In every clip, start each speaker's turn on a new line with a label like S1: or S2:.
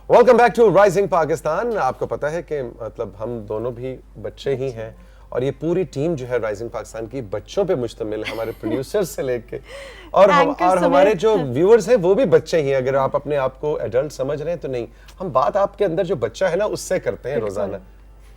S1: Welcome back to rising Pakistan. آپ کو پتا ہے کہ مطلب ہم دونوں بھی بچے ہی ہیں اور یہ پوری ٹیم جو ہے رائزنگ پاکستان کی بچوں پہ مشتمل ہے, ہمارے پروڈیوسر سے لے کے اور ہمارے جو ویورز ہیں وہ بھی بچے ہی ہیں. اگر آپ اپنے آپ کو ایڈلٹ سمجھ رہے ہیں تو نہیں, ہم بات آپ کے اندر جو بچہ ہے نا اس سے کرتے ہیں روزانہ,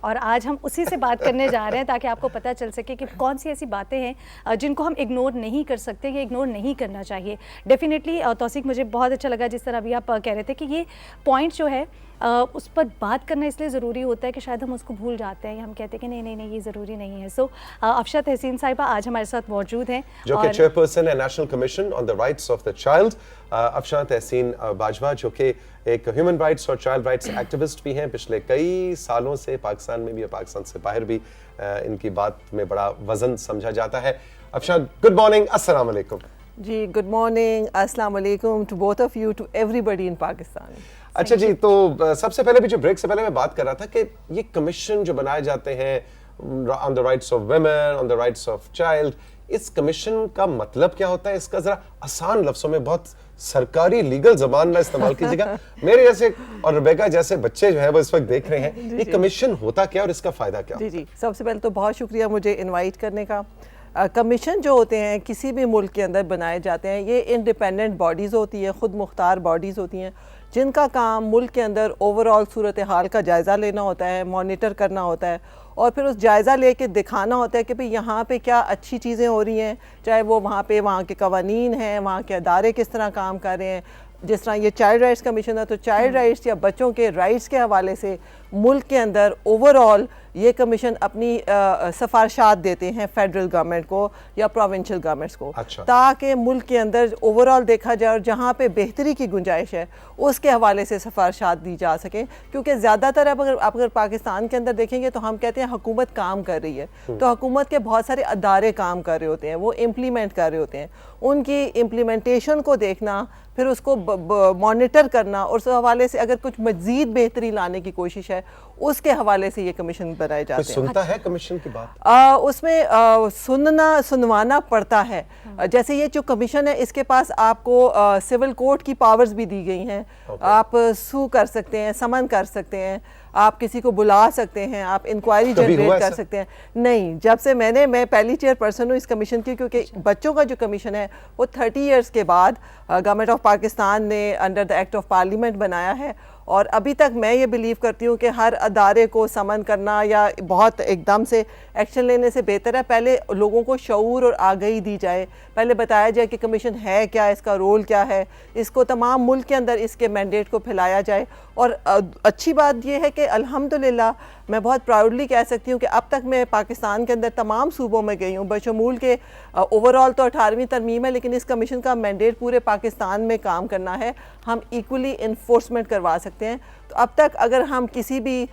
S2: اور آج ہم اسی سے بات کرنے جا رہے ہیں تاکہ آپ کو پتہ چل سکے کہ کون سی ایسی باتیں ہیں جن کو ہم اگنور نہیں کر سکتے یا اگنور نہیں کرنا چاہیے. ڈیفینیٹلی توثیق, مجھے بہت اچھا لگا جس طرح ابھی آپ کہہ رہے تھے کہ یہ پوائنٹ جو ہے اس پر بات کرنا اس لیے ضروری ہوتا ہے کہ شاید ہم اس کو بھول جاتے ہیں یا ہم کہتے ہیں کہ نہیں یہ ضروری نہیں ہے. سو افشا تحسین صاحبہ آج ہمارے ساتھ موجود ہیں,
S1: جو کہ چیئر پرسن ہے national commission on the rights of the child. Afsha Tehseen Bajwa جو کہ ایک ہیومن رائٹس اور چائلڈ رائٹس ایکٹیوسٹ بھی ہیں, پچھلے کئی سالوں سے پاکستان میں بھی اور پاکستان سے باہر بھی ان کی بات میں بڑا وزن سمجھا جاتا ہے. افشا, گڈ مارننگ, السلام علیکم.
S3: جی گڈ مارننگ, السلام علیکم to both of you, to everybody in Pakistan.
S1: اچھا جی, تو سب سے پہلے بھی جو بریک سے پہلے میں بات کر رہا تھا کہ یہ کمیشن جو بنائے جاتے ہیں on the rights of women, on the rights of child, اس کمیشن کا مطلب کیا ہوتا ہے؟ اس کا ذرا آسان لفظوں میں, بہت سرکاری لیگل زبان میں استعمال کیجیے گا. میرے جیسے اور ربیکا جیسے بچے جو ہیں وہ اس وقت دیکھ رہے ہیں, یہ کمیشن ہوتا کیا اور اس کا فائدہ کیا؟
S3: جی سب سے پہلے تو بہت شکریہ مجھے انوائٹ کرنے کا. کمیشن جو ہوتے ہیں کسی بھی ملک کے اندر بنائے جاتے ہیں, یہ انڈیپینڈنٹ باڈیز ہوتی ہیں, خود مختار باڈیز ہوتی ہیں, جن کا کام ملک کے اندر اوورآل صورتحال کا جائزہ لینا ہوتا ہے, مانیٹر کرنا ہوتا ہے, اور پھر اس جائزہ لے کے دکھانا ہوتا ہے کہ بھئی یہاں پہ کیا اچھی چیزیں ہو رہی ہیں, چاہے وہ وہاں کے قوانین ہیں, وہاں کے ادارے کس طرح کام کر رہے ہیں. جس طرح یہ چائلڈ رائٹس کمیشن ہے تو چائلڈ رائٹس یا بچوں کے رائٹس کے حوالے سے ملک کے اندر اوورآل یہ کمیشن اپنی سفارشات دیتے ہیں فیڈرل گورنمنٹ کو یا پروونشل گورنمنٹس کو, تاکہ ملک کے اندر اوورآل دیکھا جائے اور جہاں پہ بہتری کی گنجائش ہے اس کے حوالے سے سفارشات دی جا سکیں. کیونکہ زیادہ تر اب اگر پاکستان کے اندر دیکھیں گے تو ہم کہتے ہیں حکومت کام کر رہی ہے, تو حکومت کے بہت سارے ادارے کام کر رہے ہوتے ہیں, وہ امپلیمنٹ کر رہے ہوتے ہیں, ان کی امپلیمنٹیشن کو دیکھنا, پھر اس کو مانیٹر کرنا, اور اس حوالے سے اگر کچھ مزید بہتری لانے کی کوشش ہے اس کے حوالے سے یہ کمیشن بنائے جاتے ہیں.
S1: سنتا ہے کمیشن کی بات؟
S3: اس میں سنوانا پڑتا ہے. جیسے یہ جو کمیشن ہے اس کے پاس آپ کو سول کورٹ کی پاورز بھی دی گئی ہیں, آپ سو کر سکتے ہیں, سمن کر سکتے ہیں, آپ کسی کو بلا سکتے ہیں, آپ انکوائری جنریٹ کر سکتے ہیں. نہیں, جب سے میں پہلی چیئر پرسن ہوں اس کمیشن کی, کیونکہ بچوں کا جو کمیشن ہے وہ 30 ایئرز کے بعد گورنمنٹ آف پاکستان نے under the act of parliament بنایا ہے, اور ابھی تک میں یہ بلیو کرتی ہوں کہ ہر ادارے کو سمن کرنا یا بہت ایک دم سے ایکشن لینے سے بہتر ہے پہلے لوگوں کو شعور اور آگہی دی جائے, پہلے بتایا جائے کہ کمیشن ہے کیا, اس کا رول کیا ہے, اس کو تمام ملک کے اندر اس کے مینڈیٹ کو پھیلایا جائے. اور اچھی بات یہ ہے کہ الحمدللہ میں بہت پراؤڈلی کہہ سکتی ہوں کہ اب تک میں پاکستان کے اندر تمام صوبوں میں گئی ہوں, بشمول کے اوورآل تو 18ویں ترمیم ہے, لیکن اس کمیشن کا مینڈیٹ پورے پاکستان میں کام کرنا ہے, ہم ایکولی انفورسمنٹ کروا سکتے ہیں. تو اب تک اگر ہم کسی بھی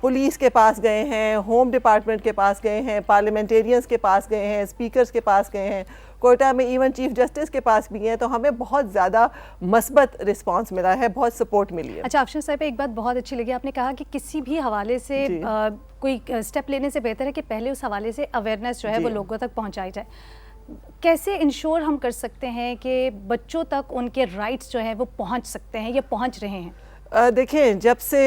S3: پولیس کے پاس گئے ہیں, ہوم ڈپارٹمنٹ کے پاس گئے ہیں, پارلیمنٹیرینز کے پاس گئے ہیں, اسپیکرز کے پاس گئے ہیں, کوئٹہ میں ایون چیف جسٹس کے پاس بھی ہیں, تو ہمیں بہت زیادہ مثبت رسپانس ملا ہے, بہت سپورٹ ملی ہے.
S2: اچھا افشا صاحب, ایک بات بہت اچھی لگی, آپ نے کہا کہ کسی بھی حوالے سے کوئی اسٹیپ لینے سے بہتر ہے کہ پہلے اس حوالے سے اویئرنیس جو ہے وہ لوگوں تک پہنچائی جائے. کیسے انشور ہم کر سکتے ہیں کہ بچوں تک ان کے رائٹس جو ہیں وہ پہنچ سکتے ہیں یا پہنچ رہے ہیں؟
S3: دیکھیں, جب سے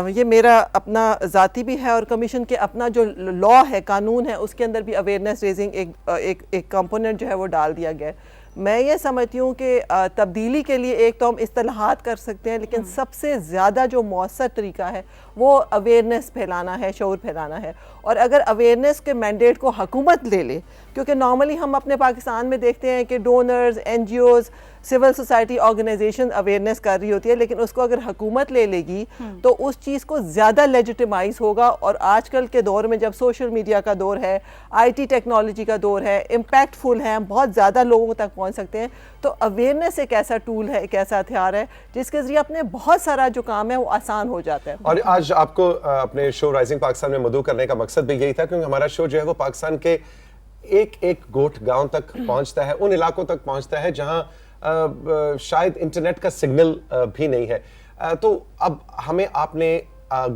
S3: یہ میرا اپنا ذاتی بھی ہے اور کمیشن کے اپنا جو لاء ہے, قانون ہے, اس کے اندر بھی اویئرنیس ریزنگ ایک کمپوننٹ جو ہے وہ ڈال دیا گیا ہے. میں یہ سمجھتی ہوں کہ تبدیلی کے لیے ایک تو ہم اصطلاحات کر سکتے ہیں, لیکن سب سے زیادہ جو مؤثر طریقہ ہے وہ اویئرنیس پھیلانا ہے, شعور پھیلانا ہے. اور اگر اویئرنیس کے مینڈیٹ کو حکومت لے لے, کیونکہ نارملی ہم اپنے پاکستان میں دیکھتے ہیں کہ donors, N G Os, civil society organisation awareness کر رہی ہوتی ہے, لیکن اس کو اگر حکومت لے لے گی تو اس چیز کو زیادہ لیجیٹیمائز ہوگا. اور آج کل کے دور میں جب سوشل میڈیا کا دور ہے, آئی ٹی ٹیکنالوجی کا دور ہے, امپیکٹ فل ہے, ہم بہت زیادہ لوگوں تک پہنچ سکتے ہیں. تو اویئرنیس ایک ایسا ٹول ہے, ایک ایسا ہتھیار ہے جس کے ذریعے اپنے بہت سارا جو کام ہے وہ آسان ہو جاتا ہے.
S1: اور آج آپ کو اپنے شو رائزنگ پاکستان میں مدعو کرنے کا مقصد بھی یہی تھا, کیونکہ ہمارا شو جو ہے وہ پاکستان کے ایک گوٹھ گاؤں تک پہنچتا ہے, ان علاقوں تک پہنچتا ہے جہاں شاید انٹرنیٹ کا سگنل بھی نہیں ہے. تو اب ہمیں آپ نے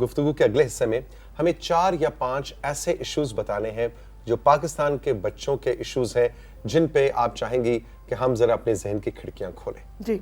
S1: گفتگو کے اگلے حصے میں ہمیں 4 یا 5 ایسے ایشوز بتانے ہیں جو پاکستان کے بچوں کے ایشوز ہیں, جن پہ آپ چاہیں گی کہ ہم ذرا اپنے ذہن کی کھڑکیاں کھولیں.
S3: جی,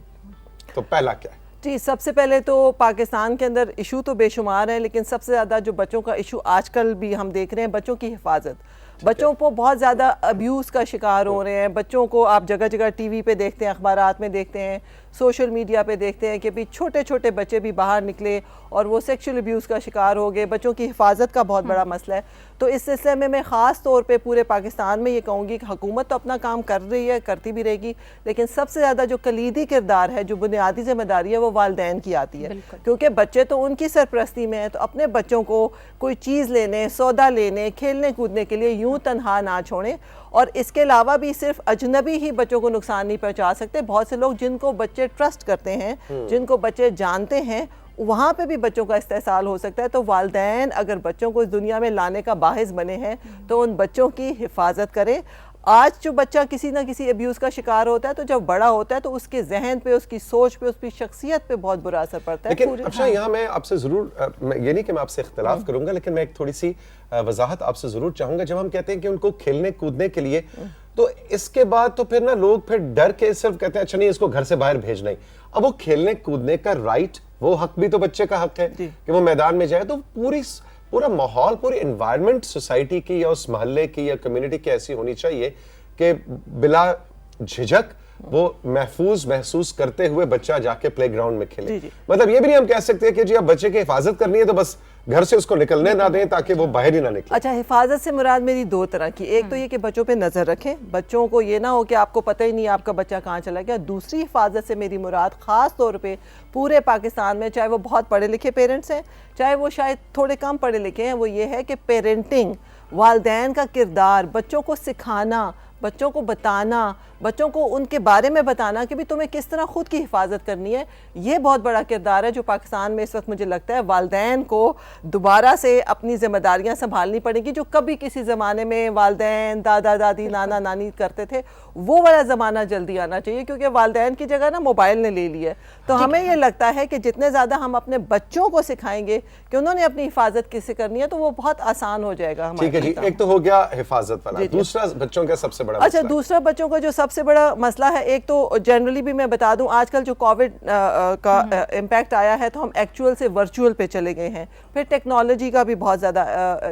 S1: تو پہلا کیا ہے؟
S3: جی سب سے پہلے تو پاکستان کے اندر ایشو تو بے شمار ہے، لیکن سب سے زیادہ جو بچوں کا ایشو آج کل بھی ہم دیکھ رہے ہیں بچوں کی حفاظت. بچوں کو بہت زیادہ ابیوز کا شکار ہو رہے ہیں. بچوں کو آپ جگہ جگہ ٹی وی پہ دیکھتے ہیں، اخبارات میں دیکھتے ہیں، سوشل میڈیا پہ دیکھتے ہیں کہ بھی چھوٹے چھوٹے بچے بھی باہر نکلے اور وہ سیکشل ابیوز کا شکار ہو گئے. بچوں کی حفاظت کا بہت بڑا مسئلہ ہے. تو اس سلسلے میں خاص طور پہ پورے پاکستان میں یہ کہوں گی کہ حکومت تو اپنا کام کر رہی ہے، کرتی بھی رہے گی، لیکن سب سے زیادہ جو کلیدی کردار ہے، جو بنیادی ذمہ داری ہے، وہ والدین کی آتی ہے. کیونکہ بچے تو ان کی سرپرستی میں ہیں، تو اپنے بچوں کو کوئی چیز لینے، سودا لینے، کھیلنے کودنے کے لیے یوں تنہا نہ چھوڑیں. اور اس کے علاوہ بھی صرف اجنبی ہی بچوں کو نقصان نہیں پہنچا سکتے. بہت سے لوگ جن کو بچے ٹرسٹ کرتے ہیں، جن کو بچے جانتے ہیں، وہاں پہ بھی بچوں کا استحصال ہو سکتا ہے. تو والدین اگر بچوں کو اس دنیا میں لانے کا باعث بنے ہیں تو ان بچوں کی حفاظت کریں. آج جو بچہ کسی نہ کسی ابیوز کا شکار ہوتا ہے تو جب بڑا ہوتا ہے تو اس کے ذہن پہ، اس کی سوچ پہ، اس کی شخصیت پہ بہت برا اثر پڑتا ہے.
S1: لیکن افشاں یہاں میں آپ سے ضرور، یہ نہیں کہ میں آپ سے اختلاف کروں گا، لیکن میں ایک تھوڑی سی وضاحت آپ سے ضرور چاہوں گا. جب ہم کہتے ہیں کہ ان کو کھیلنے کودنے کے لیے، تو اس کے بعد تو پھر نا لوگ پھر ڈر کے صرف کہتے ہیں اچھا نہیں اس کو گھر سے باہر بھیجنا ہی. اب وہ کھیلنے کودنے کا رائٹ، وہ حق بھی تو بچے کا حق ہے کہ وہ میدان میں جائے. تو پورا ماحول، پوری انوائرمنٹ سوسائٹی کی یا اس محلے کی یا کمیونٹی کی ایسی ہونی چاہیے کہ بلا جھجک وہ محفوظ محسوس کرتے ہوئے بچہ جا کے پلے گراؤنڈ میں کھیلے. مطلب یہ بھی نہیں ہم کہہ سکتے کہ جی اب بچے کی حفاظت کرنی ہے تو بس گھر سے اس کو نکلنے نہ دیں تاکہ وہ باہر ہی نہ نکلے.
S3: اچھا، حفاظت سے مراد میری دو طرح کی. ایک تو یہ کہ بچوں پہ نظر رکھیں، بچوں کو یہ نہ ہو کہ آپ کو پتہ ہی نہیں آپ کا بچہ کہاں چلا گیا. دوسری حفاظت سے میری مراد خاص طور پہ پورے پاکستان میں، چاہے وہ بہت پڑھے لکھے پیرنٹس ہیں، چاہے وہ شاید تھوڑے کم پڑھے لکھے ہیں، وہ یہ ہے کہ پیرنٹنگ، والدین کا کردار، بچوں کو سکھانا، بچوں کو بتانا، بچوں کو ان کے بارے میں بتانا کہ بھی تمہیں کس طرح خود کی حفاظت کرنی ہے. یہ بہت بڑا کردار ہے جو پاکستان میں اس وقت مجھے لگتا ہے والدین کو دوبارہ سے اپنی ذمہ داریاں سنبھالنی پڑیں گی. جو کبھی کسی زمانے میں والدین، دادا دادی، نانا نانی کرتے تھے، وہ والا زمانہ جلدی آنا چاہیے، کیونکہ والدین کی جگہ نا موبائل نے لے لی ہے. تو ہمیں یہ لگتا ہے کہ جتنے زیادہ ہم اپنے بچوں کو سکھائیں گے کہ انہوں نے اپنی حفاظت کیسے کرنی ہے تو وہ بہت آسان ہو جائے گا.
S1: ٹھیک ہے جی، ایک تو ہو گیا حفاظت والا. دوسرا بچوں کا سب سے بڑا مسئلہ.
S3: اچھا، دوسرا بچوں کا جو سب سے بڑا مسئلہ ہے، ایک تو جنرلی بھی میں بتا دوں، آج کل جو کووڈ کا امپیکٹ آیا ہے تو ہم ایکچوئل سے ورچوئل پہ چلے گئے ہیں. پھر ٹیکنالوجی کا بھی بہت زیادہ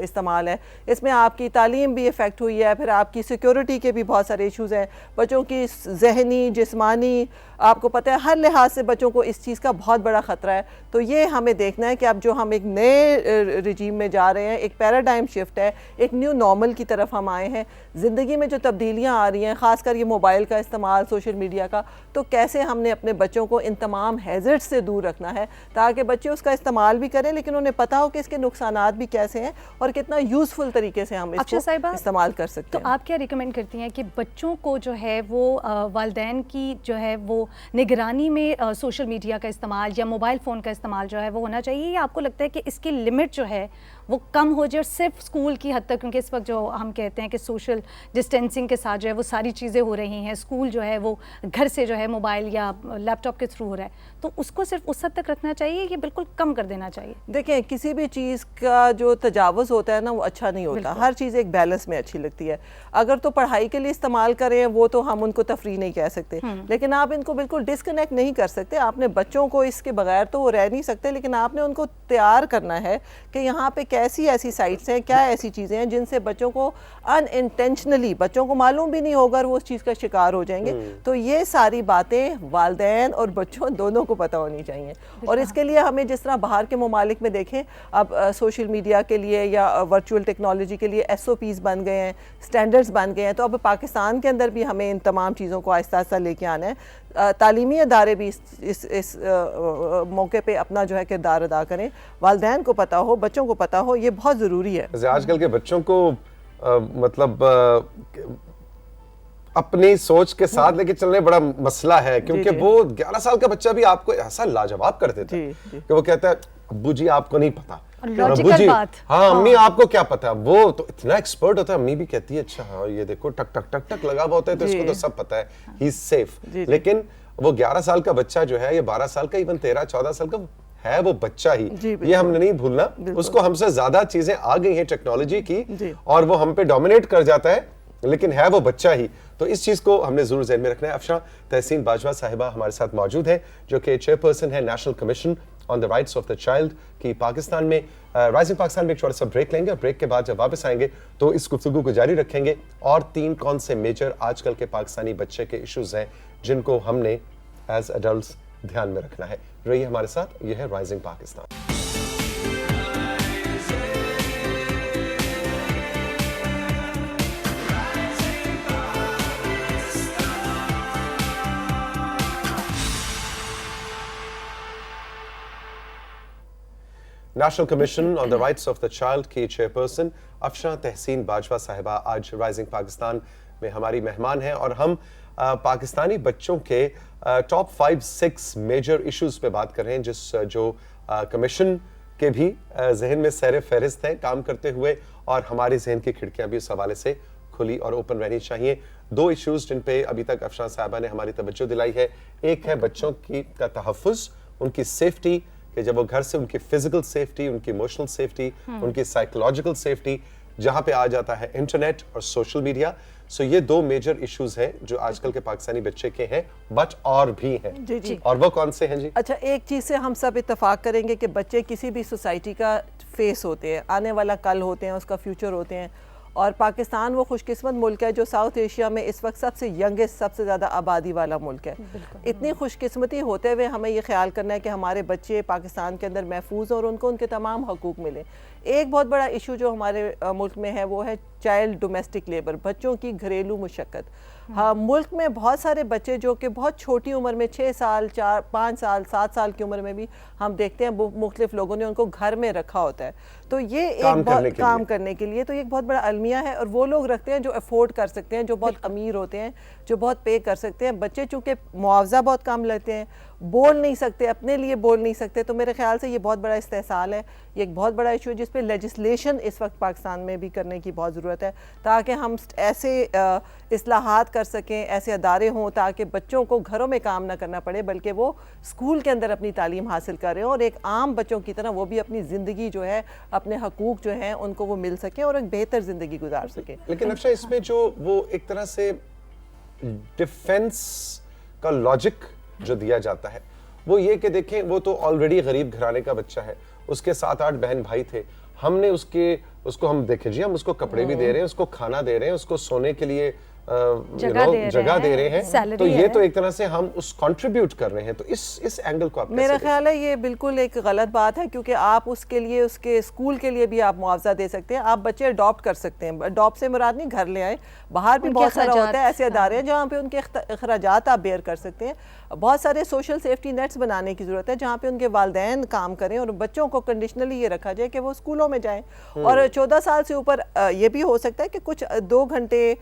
S3: استعمال ہے. اس میں آپ کی تعلیم بھی افیکٹ ہوئی ہے، پھر آپ کی سیکیورٹی کے بھی بہت سارے ایشوز ہیں. بچوں کی ذہنی، جسمانی، آپ کو پتہ ہے ہر لحاظ سے بچوں کو اس چیز کا بہت بڑا خطرہ ہے. تو یہ ہمیں دیکھنا ہے کہ اب جو ہم ایک نئے رجیم میں جا رہے ہیں، ایک پیراڈائم شفٹ ہے، ایک نیو نارمل کی طرف ہم آئے ہیں. زندگی میں جو تبدیلیاں آ رہی ہیں، خاص کر یہ موبائل کا استعمال، سوشل میڈیا کا، تو کیسے ہم نے اپنے بچوں کو ان تمام ہیزرڈ سے دور رکھنا ہے تاکہ بچے اس کا استعمال بھی کریں لیکن انہیں پتہ ہو کہ اس کے نقصانات بھی کیسے ہیں اور کتنا یوزفل طریقے سے ہم اس کو استعمال کر سکتے ہیں.
S2: تو آپ کیا ریکمینڈ کرتی ہیں کہ بچوں کو جو ہے وہ والدین کی جو ہے وہ نگرانی میں سوشل میڈیا کا استعمال یا موبائل فون کا استعمال جو ہے وہ ہونا چاہیے، یا آپ کو لگتا ہے کہ اس کی لمٹ جو ہے وہ کم ہو جائے اور صرف اسکول کی حد تک، کیونکہ اس وقت جو ہم کہتے ہیں کہ سوشل ڈسٹینسنگ کے ساتھ جو ہے وہ ساری چیزیں ہو رہی ہیں، اسکول جو ہے وہ گھر سے جو ہے موبائل یا لیپ ٹاپ کے تھرو ہو رہا ہے، تو اس کو صرف اس حد تک رکھنا چاہیے یا بالکل کم کر دینا چاہیے؟
S3: دیکھیں، کسی بھی چیز کا جو تجاوز ہوتا ہے نا وہ اچھا نہیں ہوتا. ہر چیز ایک بیلنس میں اچھی لگتی ہے. اگر تو پڑھائی کے لیے استعمال کریں وہ تو ہم ان کو تفریح نہیں کہہ سکتے، لیکن آپ ان کو بالکل ڈسکنیکٹ نہیں کر سکتے. آپ نے بچوں کو اس کے بغیر تو وہ رہ نہیں سکتے، لیکن آپ نے ان کو تیار کرنا ہے کہ یہاں پہ کیسی ایسی سائٹس ہیں، کیا ایسی چیزیں ہیں جن سے بچوں کو ان انٹینشنلی، بچوں کو معلوم بھی نہیں ہوگا اور وہ اس چیز کا شکار ہو جائیں گے. تو یہ ساری باتیں والدین اور بچوں دونوں کو پتہ ہونی چاہیے. اور اس کے لیے ہمیں جس طرح باہر کے ممالک میں دیکھیں، اب سوشل میڈیا کے لیے یا ورچوئل ٹیکنالوجی کے لیے SOPs بن گئے ہیں، سٹینڈرڈز بن گئے ہیں. تو اب پاکستان کے اندر بھی ہمیں ان تمام چیزوں کو آہستہ آہستہ لے کے آنا ہے. تعلیمی ادارے بھی اس موقع پہ اپنا جو ہے کردار ادا کریں. والدین کو پتہ ہو، بچوں کو پتہ ہو، یہ بہت ضروری ہے.
S1: آج کل کے بچوں کو مطلب اپنی سوچ کے ساتھ لے کے چلنے بڑا مسئلہ ہے، کیونکہ وہ 11 سال کا بچہ بھی آپ کو ایسا لاجواب کر دیتا ہے کہ وہ کہتا ہے ابو جی آپ کو نہیں پتا، ابو جی ہاں امی آپ کو کیا پتا. وہ تو اتنا ایکسپرٹ ہوتا ہے، امی بھی کہتی ہے اچھا ہاں یہ دیکھو ٹک ٹک ٹک ٹک لگا ہوا ہوتا ہے تو اس کو تو سب پتا ہے، ہی از سیف. لیکن وہ 11 سال کا بچہ جو ہے، یہ 12 سال کا، ایون 13-14 سال کا ہے، وہ بچہ ہی. یہ ہم نے نہیں بھولنا. اس کو ہم سے زیادہ چیزیں آ گئی ہیں ٹیکنالوجی کی اور وہ ہم پہ ڈومینیٹ کر جاتا ہے. لیکن ہے وہ بچہ ہی. تو اس چیز کو ہم نے ضرور ذہن میں رکھنا ہے. افشاں تحسین باجوہ صاحبہ ہمارے ساتھ موجود ہیں جو کہ چیئرپرسن ہے national commission on the rights of the child کی پاکستان میں. رائزنگ پاکستان میں ایک چھوٹا سا بریک لیں گے اور بریک کے بعد جب واپس آئیں گے تو اس گفتگو کو جاری رکھیں گے اور 3 کون سے میجر آج کل کے پاکستانی بچے کے ایشوز ہیں جن کو ہم نے ایز ایڈلٹس دھیان میں رکھنا ہے. رہیے ہمارے ساتھ. یہ ہے rising Pakistan. National commission on the rights of the child کی چیئرپرسن افشاں تحسین باجوہ صاحبہ آج رائزنگ پاکستان میں ہماری مہمان ہیں اور ہم پاکستانی بچوں کے ٹاپ 5-6 میجر ایشوز پہ بات کر رہے ہیں جو کمیشن کے بھی ذہن میں سیر فہرست ہیں کام کرتے ہوئے اور ہمارے ذہن کی کھڑکیاں بھی اس حوالے سے کھلی اور اوپن رہنی چاہیے. 2 ایشوز جن پہ ابھی تک افشاں صاحبہ نے ہماری توجہ دلائی ہے. ایک ہے بچوں کا تحفظ, ان کی سیفٹی, کہ جب وہ گھر سے ان کی فزیکل سیفٹی, ان کی ایموشنل سیفٹی, ان کی سائیکولوجیکل سیفٹی, جہاں پہ آ جاتا ہے انٹرنیٹ اور سوشل میڈیا. سو یہ 2 میجر ایشوز ہیں جو آج کل کے پاکستانی بچے کے ہیں, بٹ اور بھی ہیں.
S3: جی
S1: اور وہ کون سے ہیں جی؟
S3: اچھا, ایک چیز سے ہم سب اتفاق کریں گے کہ بچے کسی بھی سوسائٹی کا فیس ہوتے ہیں, آنے والا کل ہوتے ہیں, اس کا فیوچر ہوتے ہیں. اور پاکستان وہ خوش قسمت ملک ہے جو ساؤتھ ایشیا میں اس وقت سب سے ینگسٹ, سب سے زیادہ آبادی والا ملک ہے. اتنی خوش قسمتی ہوتے ہوئے ہمیں یہ خیال کرنا ہے کہ ہمارے بچے پاکستان کے اندر محفوظ اور ان کو ان کے تمام حقوق ملیں. ایک بہت بڑا ایشو جو ہمارے ملک میں ہے وہ ہے چائلڈ ڈومیسٹک لیبر, بچوں کی گھریلو مشقت. ہاں, ملک میں بہت سارے بچے جو کہ بہت چھوٹی عمر میں 6 سال, 5 سال, 7 سال کی عمر میں بھی ہم دیکھتے ہیں مختلف لوگوں نے ان کو گھر میں رکھا ہوتا ہے. تو یہ ایک کام کرنے کے لیے تو یہ ایک بہت بڑا المیہ ہے اور وہ لوگ رکھتے ہیں جو افورڈ کر سکتے ہیں, جو بہت امیر ہوتے ہیں, جو بہت پے کر سکتے ہیں. بچے چونکہ معاوضہ بہت کم لیتے ہیں, بول نہیں سکتے, اپنے لیے بول نہیں سکتے, تو میرے خیال سے یہ بہت بڑا استحصال ہے. یہ ایک بہت بڑا ایشو ہے جس پہ لیجسلیشن اس وقت پاکستان میں بھی کرنے کی بہت ضرورت ہے تاکہ ہم ایسے اصلاحات کر سکیں, ایسے ادارے ہوں تاکہ بچوں کو گھروں میں کام نہ کرنا پڑے بلکہ وہ اسکول کے اندر اپنی تعلیم حاصل کریں اور ایک عام بچوں کی طرح وہ بھی اپنی زندگی جو ہے, اپنے حقوق جو ہیں ان کو وہ مل سکیں اور ایک بہتر زندگی گزار سکیں.
S1: لیکن افشاں اس میں جو وہ ایک طرح سے ڈیفنس کا لاجک جو دیا جاتا ہے وہ یہ کہ دیکھیں وہ تو آلریڈی غریب گھرانے کا بچہ ہے, اس کے 7-8 بہن بھائی تھے, ہم نے اس کو ہم دیکھیں جی, ہم اس کو کپڑے بھی دے رہے ہیں, اس کو کھانا دے رہے ہیں, اس کو سونے کے لیے جگہ دے رہے ہیں, تو یہ تو ایک طرح سے ہم اس کنٹریبیوٹ کر رہے ہیں. تو اس اینگل کو آپ
S3: میرا خیال ہے یہ بالکل ایک غلط بات ہے کیونکہ آپ اس کے لیے, اس کے اسکول کے لیے بھی آپ معاوضہ دے سکتے ہیں. آپ بچے اڈاپٹ کر سکتے ہیں, اڈاپٹ سے مراد نہیں گھر لے آئے, باہر بھی بہت سارا ہوتا ہے, ایسے ادارے ہیں جہاں پہ ان کے اخراجات آپ بیئر کر سکتے ہیں. بہت سارے سوشل سیفٹی نیٹس بنانے کی ضرورت ہے جہاں پہ ان کے والدین کام کریں اور بچوں کو کنڈیشنلی یہ رکھا جائے کہ وہ اسکولوں میں جائیں. اور 14 سال سے اوپر یہ بھی ہو سکتا ہے کہ کچھ 2 گھنٹے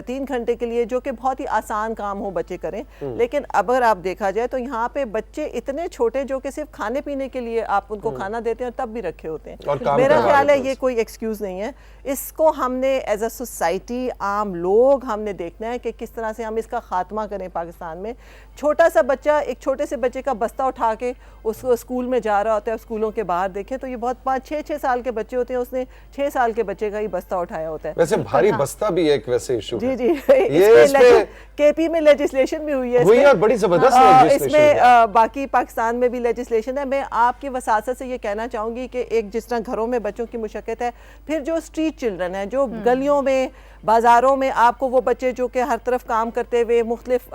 S3: 3 گھنٹے کے لیے جو کہ بہت ہی آسان کام ہو بچے کریں. لیکن اگر آپ دیکھا جائے تو یہاں پہ بچے اتنے چھوٹے جو کہ صرف کھانے پینے کے لیے آپ ان کو کھانا دیتے ہیں تب بھی رکھے ہوتے ہیں. میرا خیال ہے یہ کوئی ایکسکیوز نہیں ہے. اس کو ہم نے ایز اے سوسائٹی, عام لوگ, ہم نے دیکھنا ہے کہ کس طرح سے ہم اس کا خاتمہ کریں پاکستان میں. چھوٹا سا بچہ, ایک چھوٹے سے بچے کا بستہ اٹھا کے اس کو اسکول میں جا رہا ہوتا ہے, اسکولوں کے باہر دیکھیں تو یہ بہت 5-6 سال کے بچے ہوتے ہیں, اس نے 6 سال کے بچے کا ہی بستہ اٹھایا ہوتا ہے.
S1: ویسے بھاری بستہ بھی ایک ویسے ایشو ہے.
S3: جی جی, کے پی میں لیجسلیشن بھی ہوئی ہے,
S1: اور بڑی زبردست لیجسلیشن
S3: اس میں, باقی پاکستان میں بھی لیجسلیشن ہے. میں آپ کی وساطت سے یہ کہنا چاہوں گی کہ ایک جس طرح گھروں میں بچوں کی مشقت ہے, پھر جو اسٹریٹ چلڈرن ہیں, جو گلیوں میں, بازاروں میں آپ کو وہ بچے جو کہ ہر طرف کام کرتے ہوئے مختلف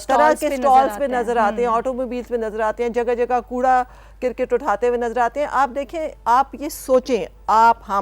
S3: طرح کے سٹالز پہ نظر آتے ہیں, آٹو موبیلز پہ نظر آتے ہیں, جگہ جگہ کوڑا کرکٹ اٹھاتے ہوئے نظر آتے ہیں. آپ دیکھیں, آپ یہ سوچیں,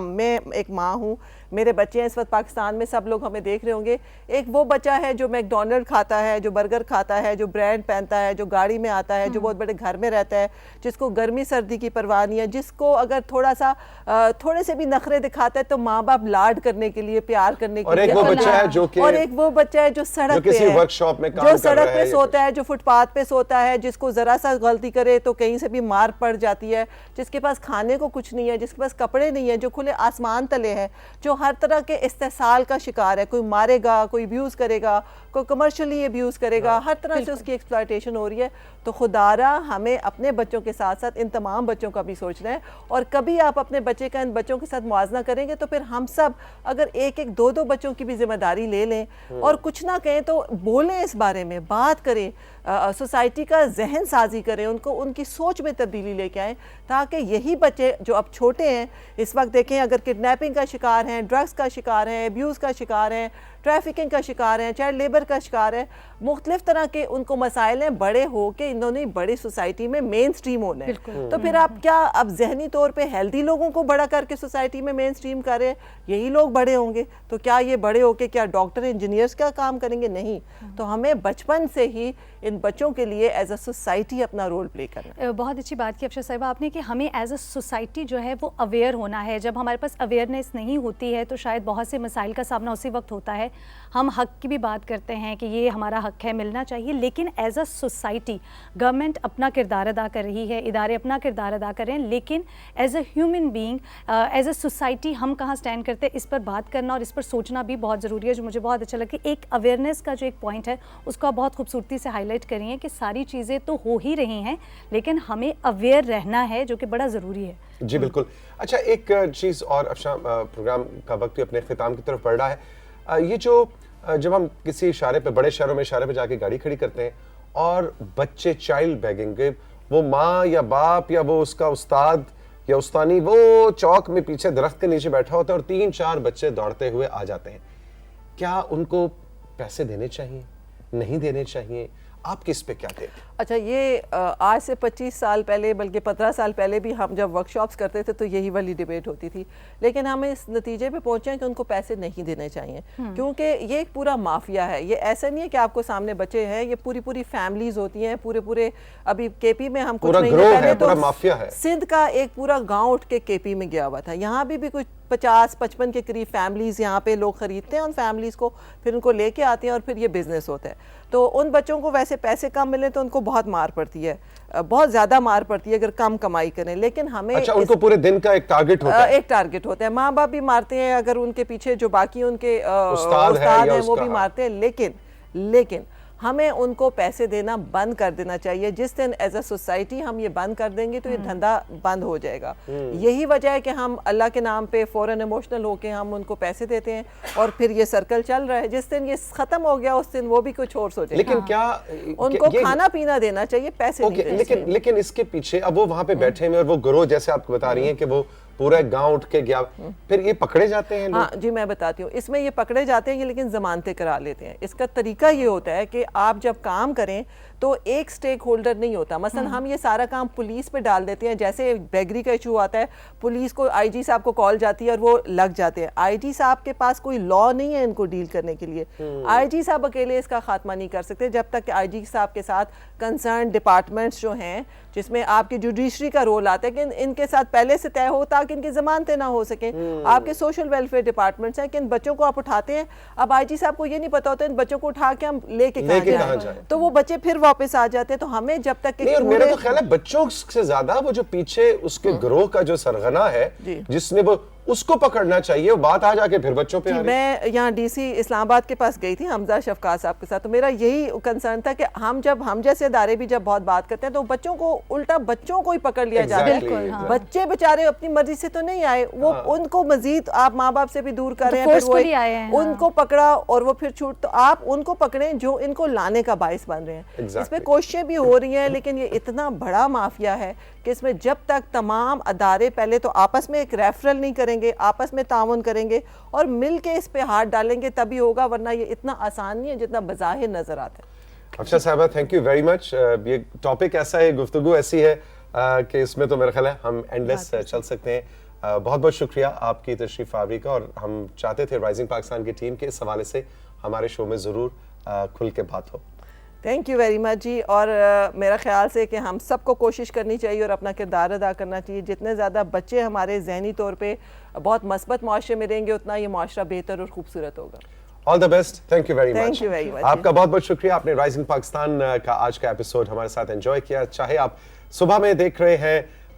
S3: میں ایک ماں ہوں, میرے بچے ہیں اس وقت پاکستان میں, سب لوگ ہمیں دیکھ رہے ہوں گے. ایک وہ بچہ ہے جو میکڈونلڈ کھاتا ہے, جو برگر کھاتا ہے, جو برانڈ پہنتا ہے, جو گاڑی میں آتا ہے, جو بہت بڑے گھر میں رہتا ہے, جس کو گرمی سردی کی پرواہ نہیں ہے, جس کو اگر تھوڑے سے بھی نخرے دکھاتا ہے تو ماں باپ لاڈ کرنے کے لیے, پیار کرنے کے لیے, اور ایک وہ بچہ ہے جو سڑک پہ ہے, جو سڑک پہ سوتا ہے, جو فٹ پاتھ پہ سوتا ہے, جس کو ذرا سا غلطی کرے تو کہیں سے بھی مار پڑ جاتی ہے, جس کے پاس کھانے کو کچھ نہیں ہے, جس کے پاس کپڑے نہیں ہے, جو کھلے آسمان تلے ہیں, جو ہر طرح کے استحصال کا شکار ہے. کوئی مارے گا, کوئی ابیوز کرے گا, کوئی کمرشلی ابیوز کرے گا, ہر طرح سے اس کی ایکسپلائٹیشن ہو رہی ہے. تو خدارا ہمیں اپنے بچوں کے ساتھ ساتھ ان تمام بچوں کا بھی سوچنا ہے. اور کبھی آپ اپنے بچے کا ان بچوں کے ساتھ موازنہ کریں گے تو پھر ہم سب اگر ایک ایک دو بچوں کی بھی ذمہ داری لے لیں اور کچھ نہ کہیں تو بولیں, اس بارے میں بات کریں, سوسائٹی کا ذہن سازی کریں, ان کو ان کی سوچ میں تبدیلی لے کے آئیں, تاکہ یہی بچے جو اب چھوٹے ہیں اس وقت دیکھیں اگر کڈنیپنگ کا شکار ہیں, ڈرگز کا شکار ہیں, ابیوز کا شکار ہیں, ٹریفکنگ کا شکار ہیں, چائلڈ لیبر کا شکار ہے, مختلف طرح کے ان کو مسائل ہیں, بڑے ہو کے انہوں نے بڑی سوسائٹی میں مین سٹریم ہونا ہے. تو پھر آپ کیا اب ذہنی طور پہ ہیلدی لوگوں کو بڑا کر کے سوسائٹی میں مین سٹریم کر رہے ہیں, یہی لوگ بڑے ہوں گے تو کیا یہ بڑے ہو کے کیا ڈاکٹر انجینئرز کا کام کریں گے؟ نہیں. تو ہمیں بچپن سے ہی ان بچوں کے لیے ایز اے سوسائٹی اپنا رول پلے کرنا ہے.
S2: بہت اچھی بات کی افشا صاحبہ آپ نے کہ ہمیں ایز اے سوسائٹی جو ہے وہ اویئر ہونا ہے. جب ہمارے پاس اویئرنیس نہیں ہوتی ہے تو شاید بہت سے مسائل کا سامنا اسی وقت ہوتا ہے. ہم حق کی بھی بات کرتے ہیں کہ یہ ہمارا حق ہے, ملنا چاہیے, لیکن ایز اے سوسائٹی گورنمنٹ اپنا کردار ادا کر رہی ہے, ادارے اپنا کردار ادا کر رہے ہیں, لیکن as a human being, as a society ہم کہاں سٹینڈ کرتے ہیں, اس پر بات کرنا اور اس پر سوچنا بھی بہت ضروری ہے. جو مجھے بہت اچھا لگا کہ ایک اویئرنیس کا جو ایک پوائنٹ ہے اس کو آپ بہت خوبصورتی سے ہائی لائٹ کری ہیں کہ ساری چیزیں تو ہو ہی رہی ہیں لیکن ہمیں اویئر رہنا ہے, جو کہ بڑا ضروری ہے.
S1: جی بالکل. اچھا ایک چیز اور افشاں, پروگرام کا وقت بھی اپنے اختتام کی طرف بڑھ رہا ہے. یہ جو جب ہم کسی اشارے پہ, بڑے شہروں میں اشارے پہ جا کے گاڑی کھڑی کرتے ہیں اور بچے چائلڈ بیگنگ, وہ ماں یا باپ یا وہ اس کا استاد یا استانی وہ چوک میں پیچھے درخت کے نیچے بیٹھا ہوتا ہے اور 3-4 بچے دوڑتے ہوئے آ جاتے ہیں, کیا ان کو پیسے دینے چاہیے, نہیں دینے چاہیے؟ آپ کس پہ کیا کہتے ہیں؟
S3: اچھا یہ آج سے 25 سال پہلے بلکہ 15 سال پہلے بھی ہم جب ورک شاپس کرتے تھے تو یہی والی ڈیبیٹ ہوتی تھی, لیکن ہم اس نتیجے پہ پہنچے ہیں کہ ان کو پیسے نہیں دینے چاہیے کیونکہ یہ ایک پورا مافیا ہے. یہ ایسا نہیں ہے کہ آپ کو سامنے بچے ہیں, یہ پوری فیملیز ہوتی ہیں, پورے ابھی کے پی میں ہم کچھ مہینے پہلے تو سندھ کا ایک پورا گاؤں اٹھ کے کے پی میں گیا ہوا تھا. یہاں بھی کچھ 50-55 کے قریب فیملیز یہاں پہ لوگ خریدتے ہیں ان فیملیز کو, پھر ان کو لے کے آتے ہیں اور پھر یہ بزنس ہوتا ہے. تو ان بچوں کو ویسے پیسے کم ملے تو ان کو بہت مار پڑتی ہے, بہت زیادہ مار پڑتی ہے اگر کم کمائی کریں, لیکن ہمیں
S1: اچھا ان کو پورے دن کا ایک ٹارگٹ ہوتا ہے,
S3: ایک ٹارگٹ ہوتا ہے. ماں باپ بھی مارتے ہیں, اگر ان کے پیچھے جو باقی ان کے استاد ہیں وہ بھی مارتے ہیں, لیکن ہمیں ان کو پیسے دینا بند کر دینا چاہیے. جس دن ایز اے سوسائٹی ہم یہ بند کر دیں گے تو یہ دھندا بند ہو جائے گا. یہی وجہ ہے کہ ہم اللہ کے نام پہ فوراً ایموشنل ہو کے ہم ان کو پیسے دیتے ہیں اور پھر یہ سرکل چل رہا ہے. جس دن یہ ختم ہو گیا اس دن وہ بھی کچھ اور سوچیں.
S1: لیکن کیا
S3: ان کو کھانا پینا دینا چاہیے, پیسے نہیں.
S1: لیکن اس کے پیچھے اب وہ وہاں پہ بیٹھے ہوئے اور وہ گروہ جیسے آپ کو بتا رہی ہیں کہ وہ پورا گاؤں اٹھ کے گیا, پھر یہ پکڑے جاتے ہیں؟
S3: ہاں جی میں بتاتی ہوں, اس میں یہ پکڑے جاتے ہیں لیکن ضمانتیں کرا لیتے ہیں. اس کا طریقہ یہ ہوتا ہے کہ آپ جب کام کریں تو ایک سٹیک ہولڈر نہیں ہوتا. مثلا ہم یہ سارا کام پولیس پہ ڈال دیتے ہیں. جیسے بیگری کا ایشو آتا ہے, پولیس کو آئی جی صاحب کو کال جاتی ہے اور وہ لگ جاتے ہیں. آئی جی صاحب کے پاس کوئی لا نہیں ہے ان کو ڈیل کرنے کے لیے. آئی جی صاحب اکیلے اس کا خاتمہ نہیں کر سکتے جب تک کہ آئی جی صاحب کے ساتھ کنسرن ڈپارٹمنٹس جو ہیں جس میں آپ کی جوڈیشری کا رول آتا ہے کہ ان کے ساتھ پہلے سے طے ہو تاکہ ان کی ضمانتیں نہ ہو سکیں. آپ کے سوشل ویلفیئر ڈپارٹمنٹس ہیں کہ ان بچوں کو آپ اٹھاتے ہیں, اب آئی جی صاحب کو یہ نہیں پتا ہوتا ان بچوں کو اٹھا کے ہم لے کے کہاں جائیں, تو وہ بچے پھر واپس آ جاتے ہیں. تو ہمیں جب تک
S1: نہیں, اور میرا تو خیال ہے بچوں سے زیادہ وہ جو پیچھے اس کے گروہ کا جو سرغنہ ہے جس نے وہ اس کو پکڑنا چاہیے. وہ بات آ جا کے پھر بچوں پہ.
S3: میں یہاں ڈی سی اسلام آباد کے پاس گئی تھی حمزہ شفقات صاحب کے ساتھ, تو میرا یہی کنسرن تھا کہ ہم جیسے ادارے بھی جب بہت بات کرتے ہیں تو بچوں کو الٹا بچوں کو ہی پکڑ لیا جاتا ہے. بچے بےچارے اپنی مرضی سے تو نہیں آئے, وہ ان کو مزید آپ ماں باپ سے بھی دور کر رہے ہیں, پھر ان کو پکڑا اور وہ پھر چھوٹ. تو آپ ان کو پکڑیں جو ان کو لانے کا باعث بن رہے ہیں. اس پہ کوششیں بھی ہو رہی ہیں لیکن یہ اتنا بڑا مافیا ہے کہ اس میں جب تک تمام ادارے پہلے تو آپس میں ایک ریفرل نہیں کریں گے, آپس میں تعاون کریں گے اور مل کے اس پہ ہاتھ ڈالیں گے تبھی ہوگا, ورنہ یہ اتنا آسان نہیں ہے جتنا بظاہر نظر آتا ہے.
S1: افشا صاحبہ تھینک یو ویری مچ. یہ ٹاپک ایسا ہے, گفتگو ایسی ہے کہ اس میں تو میرا خیال ہے ہم اینڈلیس چل سکتے ہیں. بہت بہت شکریہ آپ کی تشریف آوری کا, اور ہم چاہتے تھے رائزنگ پاکستان کی ٹیم کے اس حوالے سے ہمارے شو میں ضرور کھل کے بات ہو.
S3: تھینک یو ویری مچ جی. اور میرا خیال سے کہ ہم سب کو کوشش کرنی چاہیے اور اپنا کردار ادا کرنا چاہیے. جتنے زیادہ بچے ہمارے ذہنی طور پہ بہت مثبت معاشرے میں رہیں گے اتنا یہ معاشرہ بہتر اور خوبصورت ہوگا.
S1: All the best. Thank you very much.
S3: Thank you very much.
S1: آپ کا بہت بہت شکریہ. آپ نے رائزنگ پاکستان کا آج کا ایپیسوڈ ہمارے ساتھ انجوائے کیا. چاہے آپ صبح میں دیکھ رہے ہیں